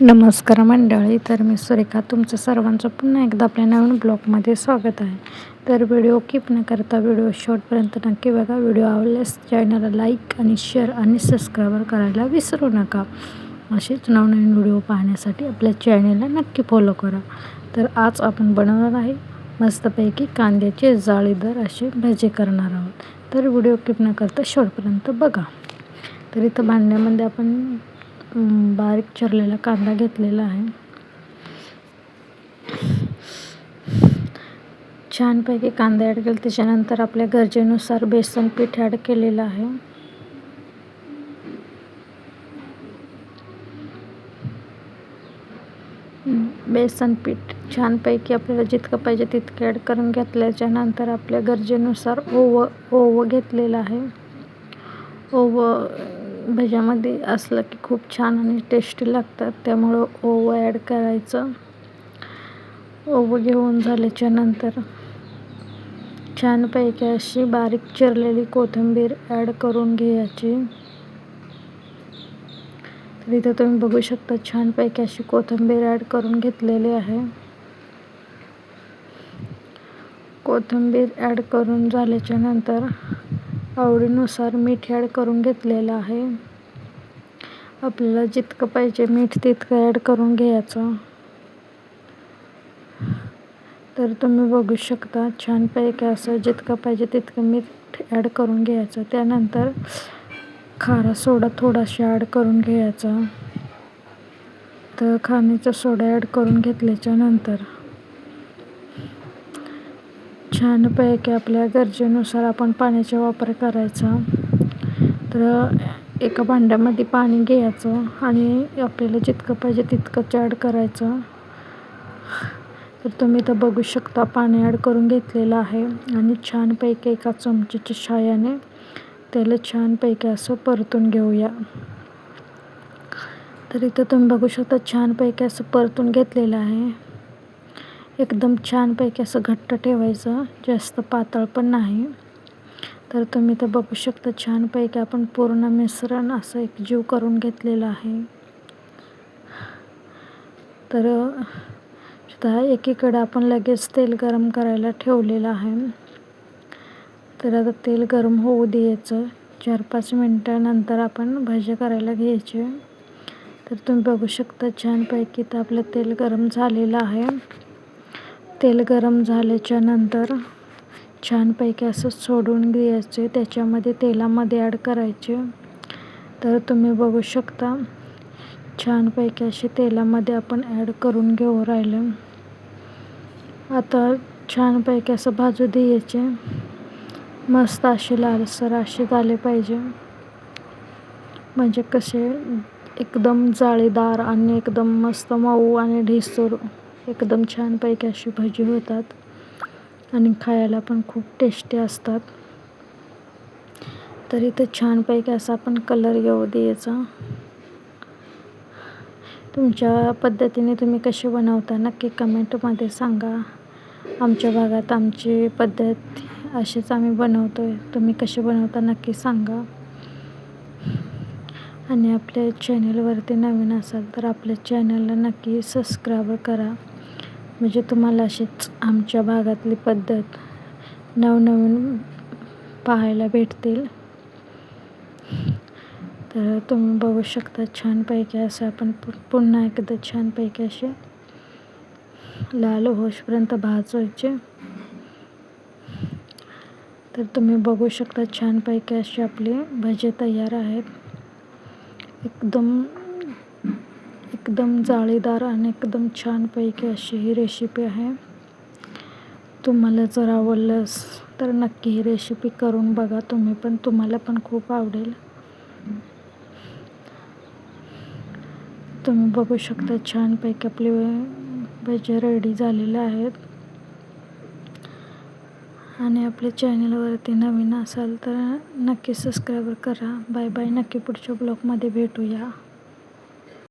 नमस्कार मंडळी. तर मी सुरेखा तुमचं सर्वांचं पुन्हा एकदा आपल्या नवीन ब्लॉगमध्ये स्वागत आहे. तर व्हिडिओ कीप न करता व्हिडिओ शेवटपर्यंत नक्की बघा. व्हिडिओ आवडल्यास चॅनलला लाईक आणि शेअर आणि सबस्क्राईब करायला विसरू नका. असेच नवनवीन व्हिडिओ पाहण्यासाठी आपल्या चॅनलला नक्की फॉलो करा. तर आज आपण बनवणार आहे मस्तपैकी कांद्याचे जाळीदार असे भजे करणार आहोत. तर व्हिडिओ कीप न करता शेवटपर्यंत बघा. तर इथं भांड्यामध्ये आपण बारीक चिरलेला कांदा घेतलेला आहे. छानपैकी कांदा ॲड केला. त्याच्यानंतर आपल्या गरजेनुसार बेसन पीठ ॲड केलेलं आहे. बेसन पीठ छानपैकी आपल्याला जितकं पाहिजे तितकं ॲड करून घेतल्याच्यानंतर आपल्या गरजेनुसार ओवं घेतलेलं आहे. ओवं भज्यामध्ये असलं की खूप छान आणि टेस्टी लागतात, त्यामुळं ओवं ॲड करायचं. ओवं घेऊन झाल्याच्यानंतर छानपैकी अशी बारीक चिरलेली कोथिंबीर ॲड करून घ्यायची. तर इथं तुम्ही बघू शकता छानपैकी अशी कोथिंबीर ॲड करून घेतलेली आहे. कोथिंबीर ॲड करून झाल्याच्यानंतर आवडीनुसार मीठ ॲड करून घेतलेलं आहे. आपल्याला जितकं पाहिजे मीठ तितकं ॲड करून घ्यायचं. तर तुम्ही बघू शकता छानपैकी असं जितकं पाहिजे तितकं मीठ ॲड करून घ्यायचं. त्यानंतर खारा सोडा थोडासा ॲड करून घ्यायचा. तर खाण्याचा सोडा ॲड करून घेतल्याच्यानंतर छानपैकी आपल्या गरजेनुसार आपण पाण्याचा वापर करायचा. तर एका भांड्यामध्ये पाणी घ्यायचं आणि आपल्याला जितकं पाहिजे तितकंच ॲड करायचं. तर तुम्ही इथं बघू शकता पाणी ॲड करून घेतलेलं आहे आणि छानपैकी एका चमच्याच्या सहाय्याने त्याला छानपैकी असं परतून घेऊया. तर इथं तुम्ही बघू शकता छानपैकी असं परतून घेतलेलं आहे. एकदम छानपैकी असं घट्ट ठेवायचं, जास्त पातळ पण नाही. तर तुम्ही इथं बघू शकता छानपैकी आपण पूर्ण मिश्रण असं एकजीव करून घेतलेलं आहे. तर आता एकीकडे आपण लगेच तेल गरम करायला ठेवलेलं आहे. तर आता तेल गरम होऊ द्यायचं. 4-5 मिनटानंतर आपण भजे करायला घ्यायचे. तर तुम्ही बघू शकता छानपैकी तर आपलं तेल गरम झालेलं आहे. तेल गरम झाल्याच्या नंतर छानपैकी असं सोडून घ्यायचे. त्याच्यामध्ये तेलामध्ये ॲड करायचे. तर तुम्ही बघू शकता छानपैकी असे तेलामध्ये आपण ॲड करून घेऊ राहिले. आता छानपैकी असं भाजू द्यायचे. मस्त असे लालसर असे झाले पाहिजे, म्हणजे कसे एकदम जाळीदार आणि एकदम मस्त मऊ आणि ढिसूर एकदम छानपैकी अशी भजी होतात आणि खायला पण खूप टेस्टी असतात. तर इथं छानपैकी असा आपण कलर येऊ द्यायचा. तुमच्या पद्धतीने तुम्ही कसे बनवता नक्की कमेंटमध्ये सांगा. आमच्या भागात आमची पद्धत अशीच आम्ही बनवतो आहे. तुम्ही कसे बनवता नक्की सांगा. आणि आपल्या चॅनलवरती नवीन असाल तर आपल्या चॅनलला नक्की सबस्क्राईब करा, म्हणजे तुम्हाला अशीच आमच्या भागातली पद्धत नवनवीन पाहायला भेटतील. तर तुम्ही बघू शकता छानपैकी असं आपण पुन्हा एकदा छानपैकी असे लाल होईपर्यंत भाजायचे. तर तुम्ही बघू शकता छानपैकी असे आपले भजे तयार आहेत. एकदम जाळीदार आणि एकदम छानपैकी अशी ही रेसिपी आहे. तुम्हाला जर आवडलंस तर नक्की ही रेसिपी करून बघा तुम्ही पण, तुम्हाला पण खूप आवडेल. तुम्ही बघू शकता छानपैकी आपले भजे रेडी झालेले आहेत. आणि आपल्या चॅनलवरती नवीन असाल तर नक्की सबस्क्राईब करा. Bye bye. नक्की पुढच्या ब्लॉगमध्ये भेटूया.